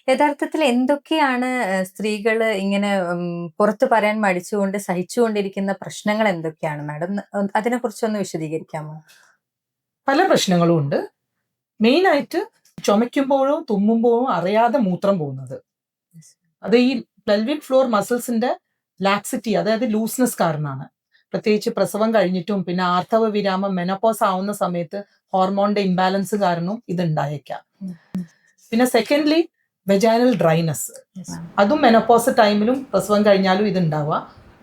യഥാർത്ഥത്തിൽ എന്തൊക്കെയാണ് സ്ത്രീകള് ഇങ്ങനെ പുറത്ത് പറയാൻ മടിച്ചുകൊണ്ട് സഹിച്ചുകൊണ്ടിരിക്കുന്ന പ്രശ്നങ്ങൾ എന്തൊക്കെയാണ് മാഡം? അതിനെക്കുറിച്ചൊന്ന് വിശദീകരിക്കാമോ? പല പ്രശ്നങ്ങളും ഉണ്ട്. മെയിനായിട്ട് ചുമയ്ക്കുമ്പോഴോ തുമ്മുമ്പോഴോ അറിയാതെ മൂത്രം പോകുന്നത്. അത് ഈ പെൽവിക് ഫ്ലോർ മസിൽസിന്റെ ലാക്സിറ്റി, അതായത് ലൂസ്നെസ് കാരണമാണ്. പ്രത്യേകിച്ച് പ്രസവം കഴിഞ്ഞിട്ടും പിന്നെ ആർത്തവ വിരാമം മെനോപോസ് ആവുന്ന സമയത്ത് ഹോർമോണിന്റെ ഇംബാലൻസ് കാരണവും ഇത് ഉണ്ടായേക്കാം. പിന്നെ സെക്കൻഡ്ലി വെജൈനൽ ഡ്രൈനെസ്, അതും മെനോപോസ് ടൈമിലും പ്രസവം കഴിഞ്ഞാലും ഇത് ഉണ്ടാവുക.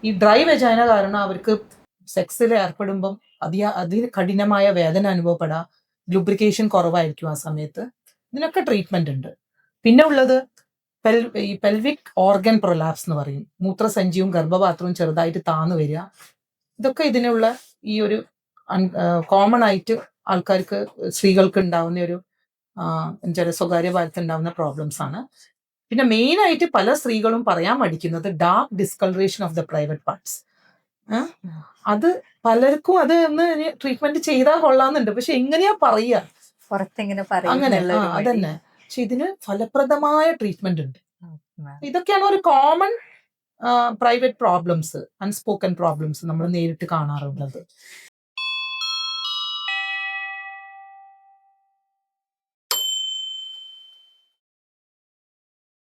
ഈ ഡ്രൈ വെജൈന കാരണം അവർക്ക് സെക്സിൽ ഏർപ്പെടുമ്പം അതികഠിനമായ വേദന അനുഭവപ്പെടാം, ലുബ്രിക്കേഷൻ കുറവായിരിക്കും ആ സമയത്ത്. ഇതിനൊക്കെ ട്രീറ്റ്മെന്റ് ഉണ്ട്. പിന്നെ ഉള്ളത് ഈ പെൽവിക് ഓർഗൻ പ്രൊലാപ്സ് എന്ന് പറയും. മൂത്രസഞ്ചിയും ഗർഭപാത്രവും ചെറുതായിട്ട് താന്നു വരിക. ഇതൊക്കെ ഇതിനുള്ള ഈ ഒരു കോമൺ ആയിട്ട് ആൾക്കാർക്ക്, സ്ത്രീകൾക്ക് ഉണ്ടാവുന്ന ഒരു സ്വകാര്യ ഭാഗത്ത് ഉണ്ടാവുന്ന പ്രോബ്ലംസ് ആണ്. പിന്നെ മെയിൻ ആയിട്ട് പല സ്ത്രീകളും പറയാൻ മടിക്കുന്നത് dark discoloration of the private parts. അത് പലർക്കും അത് ഒന്ന് ട്രീറ്റ്മെന്റ് ചെയ്താൽ കൊള്ളാന്നുണ്ട്, പക്ഷെ എങ്ങനെയാ പറയുക, അങ്ങനെ അതന്നെ. പക്ഷെ ഇതിന് ഫലപ്രദമായ ട്രീറ്റ്മെന്റ് ഉണ്ട്. ഇതൊക്കെയാണ് ഒരു common private problems, unspoken problems നമ്മൾ നേരിട്ട് കാണാറുള്ളത്.